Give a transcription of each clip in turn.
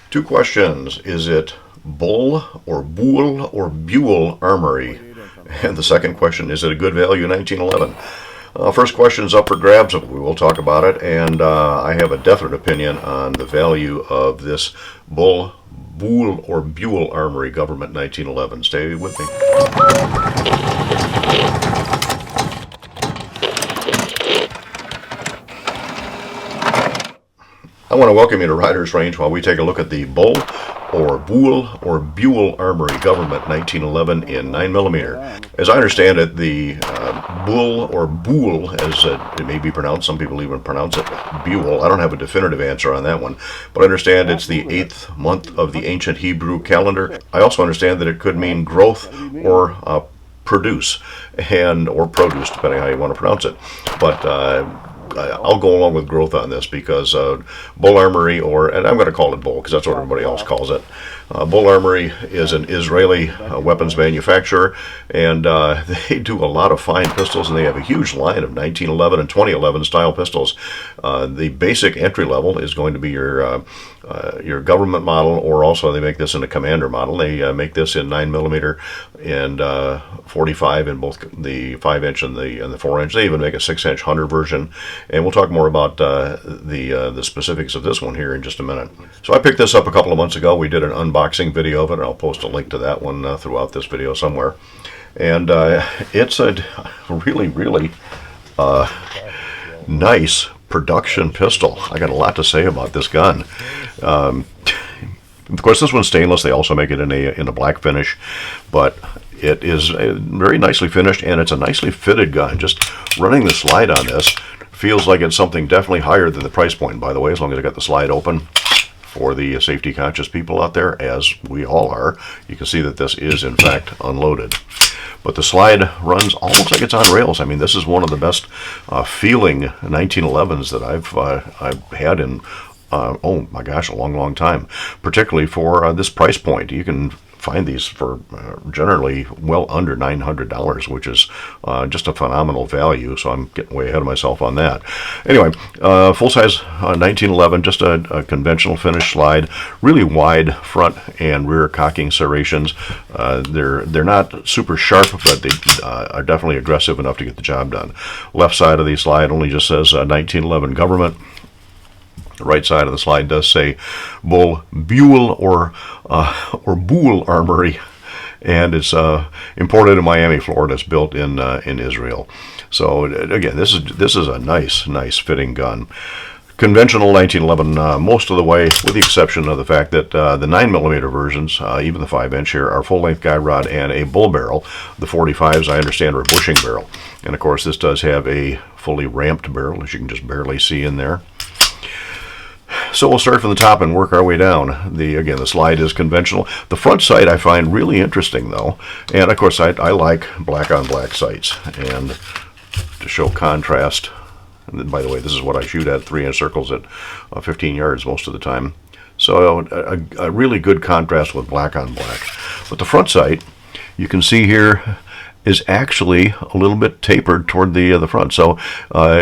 Two questions. Is it Bul or Bul Armory? And the second question, is it a good value 1911? First question is up for grabs. We will talk about it, and I have a definite opinion on the value of this Bul Armory Government 1911. Stay with me. I want to welcome you to Riders Range while we take a look at the Bul Armory Government 1911 in 9mm. As I understand it, the Bul, as it may be pronounced, some people even pronounce it Bul. I don't have a definitive answer on that one, but I understand it's the 8th month of the ancient Hebrew calendar. I also understand that it could mean growth or produce, or produce, depending on how you want to pronounce it. But I'll go along with growth on this because Bul Armory, and I'm going to call it Bul because that's what everybody else calls it. Bul Armory is an Israeli weapons manufacturer, and they do a lot of fine pistols, and they have a huge line of 1911 and 2011 style pistols. The basic entry level is going to be your government model, or also they make this in a commander model. They make this in 9mm and 45 in both the 5-inch and the 4-inch. They even make a 6-inch hunter version, and we'll talk more about the specifics of this one here in just a minute. So I picked this up a couple of months ago. We did an unboxing video of it, and I'll post a link to that one throughout this video somewhere. And it's a really nice production pistol. I got a lot to say about this gun. Of course, this one's stainless. They also make it in a black finish, but it is very nicely finished, and it's a nicely fitted gun. Just running the slide on this feels like it's something definitely higher than the price point, by the way, as long as I got the slide open. For the safety conscious people out there, as we all are, you can see that this is in fact unloaded. But the slide runs almost like it's on rails. I mean, this is one of the best feeling 1911s that I've had in oh my gosh, a long time, particularly for this price point. You can find these for generally well under $900, which is just a phenomenal value, so I'm getting way ahead of myself on that. Anyway, full-size 1911, just a conventional finish slide, really wide front and rear cocking serrations. They're not super sharp, but they are definitely aggressive enough to get the job done. Left side of the slide only just says 1911 Government. The right side of the slide does say Bul or Bul Armory, and it's imported in Miami, Florida. It's built in Israel. So again, this is a nice fitting gun. Conventional 1911 most of the way, with the exception of the fact that the 9mm versions, even the 5-inch here, are full-length guide rod and a bull barrel. The 45s, I understand, are a bushing barrel. And of course, this does have a fully ramped barrel, as you can just barely see in there. So we'll start from the top and work our way down. Again, the slide is conventional. The front sight I find really interesting, though. And of course, I like black on black sights. And to show contrast, and by the way, this is what I shoot at, 3-inch circles at 15 yards most of the time. So a really good contrast with black on black. But the front sight, you can see here, is actually a little bit tapered toward the front, so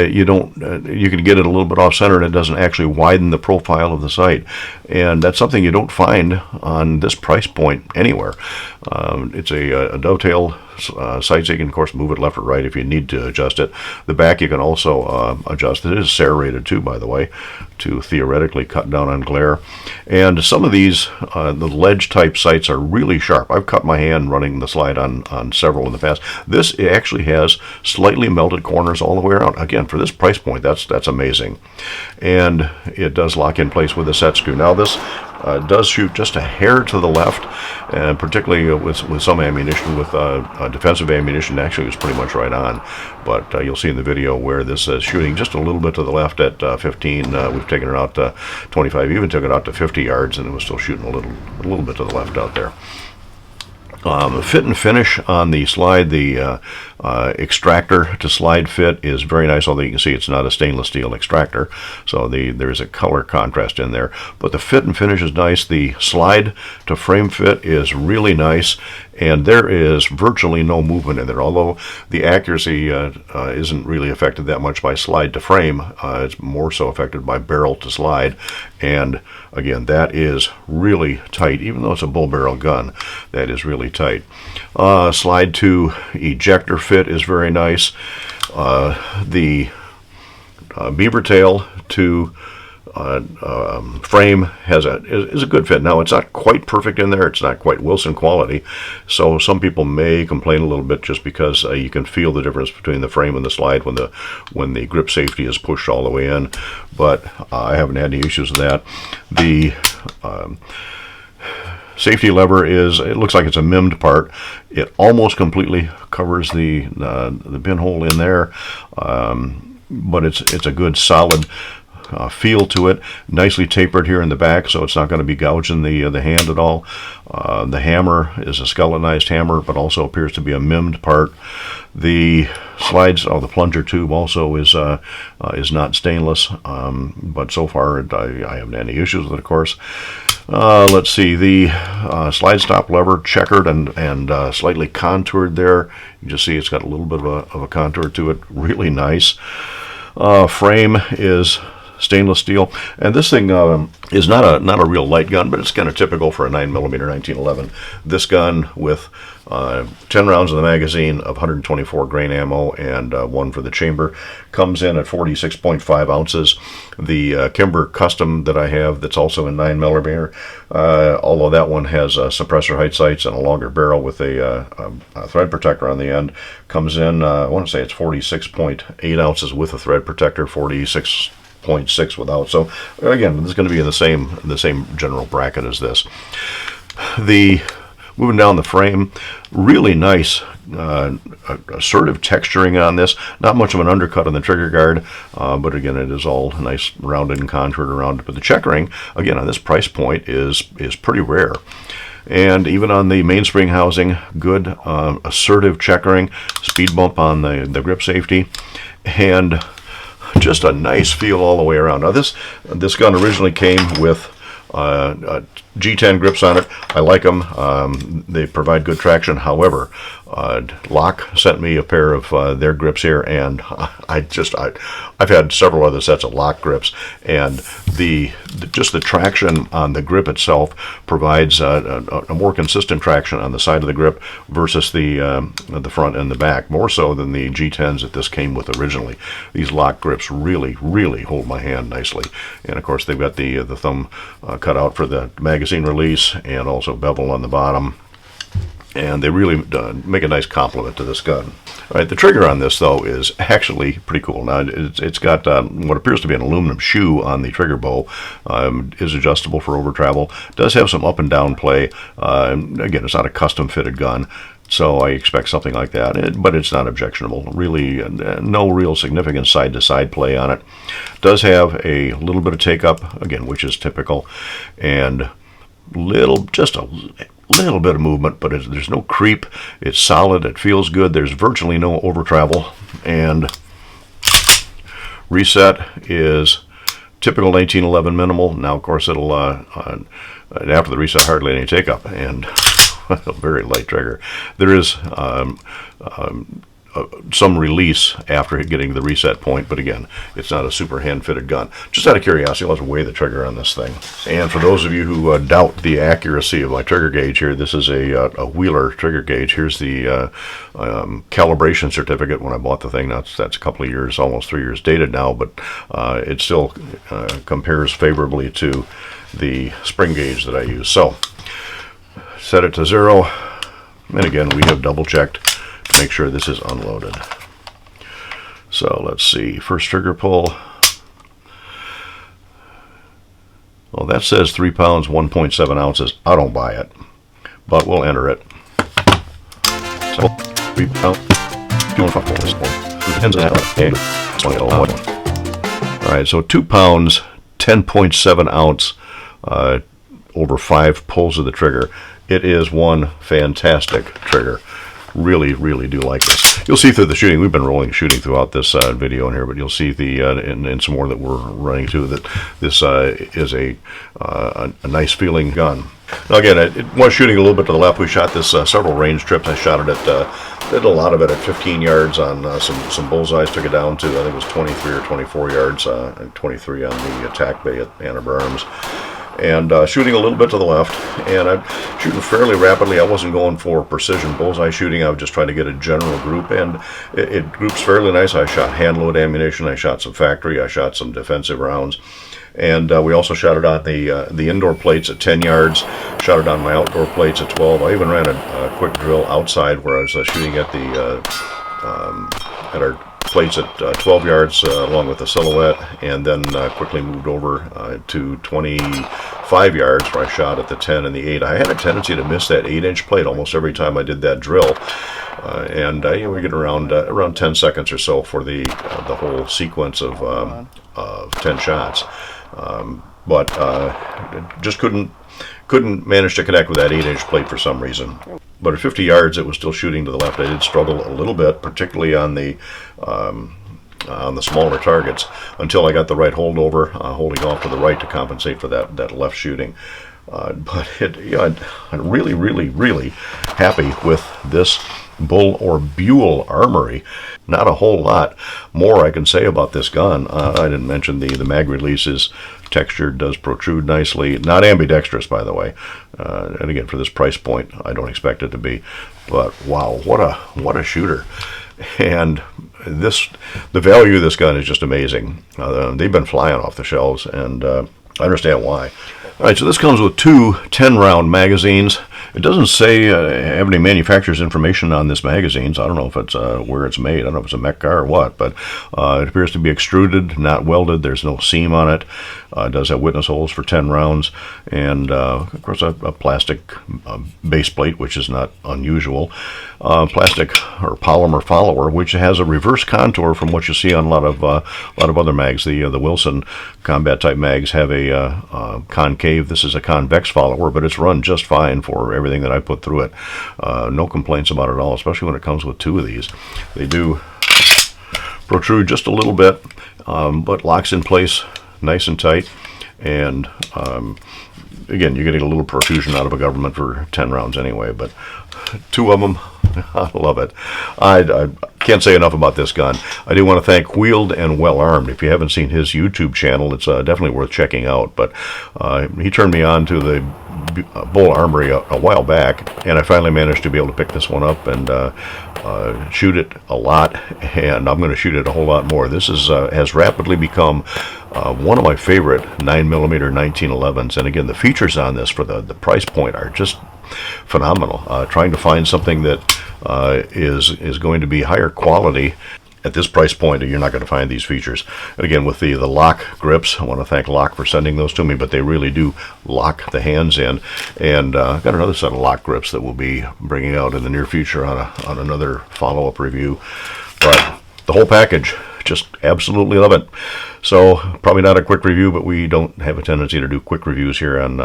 you can get it a little bit off center, and it doesn't actually widen the profile of the sight, and that's something you don't find on this price point anywhere. It's a dovetail sight, so you can of course move it left or right if you need to adjust it. The back you can also adjust. It is serrated too, by the way, to theoretically cut down on glare. And some of these the ledge type sights are really sharp. I've cut my hand running the slide on several in the past. This actually has slightly melted corners all the way around. Again, for this price point, that's amazing. And it does lock in place with a set screw. Now this does shoot just a hair to the left, and particularly with some ammunition, with defensive ammunition, actually it was pretty much right on. But you'll see in the video where this is shooting just a little bit to the left at 15. We've taken it out to 25, even took it out to 50 yards, and it was still shooting a little bit to the left out there. Fit and finish on the slide, the extractor to slide fit is very nice, although you can see it's not a stainless steel extractor, so there's a color contrast in there. But the fit and finish is nice. The slide to frame fit is really nice, and there is virtually no movement in there, although the accuracy isn't really affected that much by slide to frame. It's more so affected by barrel to slide, and again, that is really tight. Even though it's a bull barrel gun, that is really tight. Slide to ejector fit is very nice. The beaver tail to frame is a good fit. Now, it's not quite perfect in there. It's not quite Wilson quality, so some people may complain a little bit just because you can feel the difference between the frame and the slide when the grip safety is pushed all the way in. But I haven't had any issues with that. The safety lever it looks like it's a MIM'd part. It almost completely covers the pinhole in there, but it's a good solid feel to it. Nicely tapered here in the back, so it's not going to be gouging the hand at all. The hammer is a skeletonized hammer, but also appears to be a MIM'd part. The slides, the plunger tube also is not stainless, but so far I haven't had any issues with it, of course. Let's see, the slide stop lever, checkered and slightly contoured there. You just see it's got a little bit of a contour to it. Really nice. Frame is stainless steel, and this thing is not a real light gun, but it's kind of typical for a 9mm 1911. This gun with 10 rounds in the magazine of 124 grain ammo and one for the chamber comes in at 46.5 ounces. The Kimber Custom that I have, that's also in 9mm, although that one has suppressor height sights and a longer barrel with a thread protector on the end, comes in, I want to say it's 46.8 ounces with a thread protector, 46.6 without. So again, this is going to be in the same general bracket as this. Moving down the frame, really nice assertive texturing on this. Not much of an undercut on the trigger guard, but again, it is all nice rounded and contoured around it. But the checkering, again, on this price point is pretty rare. And even on the mainspring housing, good assertive checkering, speed bump on the grip safety, and just a nice feel all the way around. Now this gun originally came with G10 grips on it. I like them. They provide good traction. However, LOK sent me a pair of their grips here, and I've had several other sets of LOK grips, and just the traction on the grip itself provides a more consistent traction on the side of the grip versus the front and the back, more so than the G10s that this came with originally. These LOK grips really hold my hand nicely, and of course they've got the thumb cut out for the magazine release and also bevel on the bottom, and they really make a nice complement to this gun. All right, the trigger on this though is actually pretty cool. Now it's got what appears to be an aluminum shoe on the trigger bow. Is adjustable for over travel. Does have some up and down play. Again, it's not a custom fitted gun, so I expect something like that, but it's not objectionable. Really, no real significant side-to-side play on it. Does have a little bit of take-up, again, which is typical, and just a little bit of movement, but there's no creep. It's solid. It feels good. There's virtually no over travel, and reset is typical 1911 minimal. Now, of course, it'll after the reset, hardly any take-up, and a very light trigger. There is some release after getting the reset point, but again, it's not a super hand-fitted gun. Just out of curiosity, let's weigh the trigger on this thing. And for those of you who doubt the accuracy of my trigger gauge here, this is a Wheeler trigger gauge. Here's the calibration certificate when I bought the thing. That's a couple of years, almost 3 years dated now, but it still compares favorably to the spring gauge that I use. So set it to 0, and again, we have double checked to make sure this is unloaded. So let's see, first trigger pull. Well, that says 3 pounds 1.7 ounces. I don't buy it, but we'll enter it. So 3 pounds 2.5. All right, so 2 pounds 10.7 ounce over 5 pulls of the trigger. It is one fantastic trigger. Really do like this. You'll see through the shooting. We've been rolling shooting throughout this video in here, but you'll see and some more that we're running too, that this is a nice feeling gun. Now again, it was shooting a little bit to the left. We shot this several range trips. I shot it at, did a lot of it at 15 yards on some bullseyes. Took it down to, I think it was 23 or 24 yards, and 23 on the attack bay at Firearms. And shooting a little bit to the left, and I'm shooting fairly rapidly. I wasn't going for precision bullseye shooting. I was just trying to get a general group, and it groups fairly nice. I shot hand load ammunition. I shot some factory. I shot some defensive rounds. And we also shot it on the indoor plates at 10 yards, shot it on my outdoor plates at 12. I even ran a quick drill outside where I was shooting at our plates at 12 yards along with the silhouette, and then quickly moved over to 25 yards where I shot at the 10 and the 8. I had a tendency to miss that 8-inch plate almost every time I did that drill. And we get around 10 seconds or so for the whole sequence of 10 shots. But just couldn't manage to connect with that 8-inch plate for some reason. But at 50 yards, it was still shooting to the left. I did struggle a little bit, particularly on the smaller targets, until I got the right holdover, holding off to the right to compensate for that left shooting. But I'm really, really, really happy with this Bul or Bul Armory. Not a whole lot more I can say about this gun. I didn't mention the mag release is textured, does protrude nicely. Not ambidextrous, by the way. And again, for this price point, I don't expect it to be. But wow, what a shooter! And the value of this gun is just amazing. They've been flying off the shelves, and I understand why. All right, so this comes with two 10-round magazines. It doesn't say have any manufacturer's information on this magazines. I don't know if it's where it's made. I don't know if it's a mech car or what, but it appears to be extruded, not welded. There's no seam on it. It does have witness holes for 10 rounds, and of course a plastic base plate, which is not unusual. Plastic or polymer follower, which has a reverse contour from what you see on a lot of other mags. The Wilson combat type mags have a concave. This is a convex follower, but it's run just fine for everything that I put through it. No complaints about it at all, especially when it comes with two of these. They do protrude just a little bit, but locks in place nice and tight. And again, you're getting a little protrusion out of a government for 10 rounds anyway, but two of them, I love it. I can't say enough about this gun. I do want to thank Wheeled and Well Armed. If you haven't seen his YouTube channel, it's definitely worth checking out. But he turned me on to the Bul Armory a while back, and I finally managed to be able to pick this one up and shoot it a lot, and I'm going to shoot it a whole lot more. This has rapidly become one of my favorite 9mm 1911s, and again, the features on this for the price point are just phenomenal. Trying to find something that is going to be higher quality at this price point, you're not going to find these features. And again, with the LOK Grips, I want to thank LOK for sending those to me, but they really do lock the hands in. And I've got another set of LOK Grips that we'll be bringing out in the near future on another follow-up review. But the whole package, just absolutely love it. So probably not a quick review, but we don't have a tendency to do quick reviews here on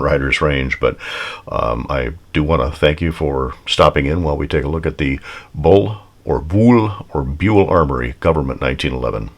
Riders Range. But I do want to thank you for stopping in while we take a look at the Bul or Bul Armory Government 1911.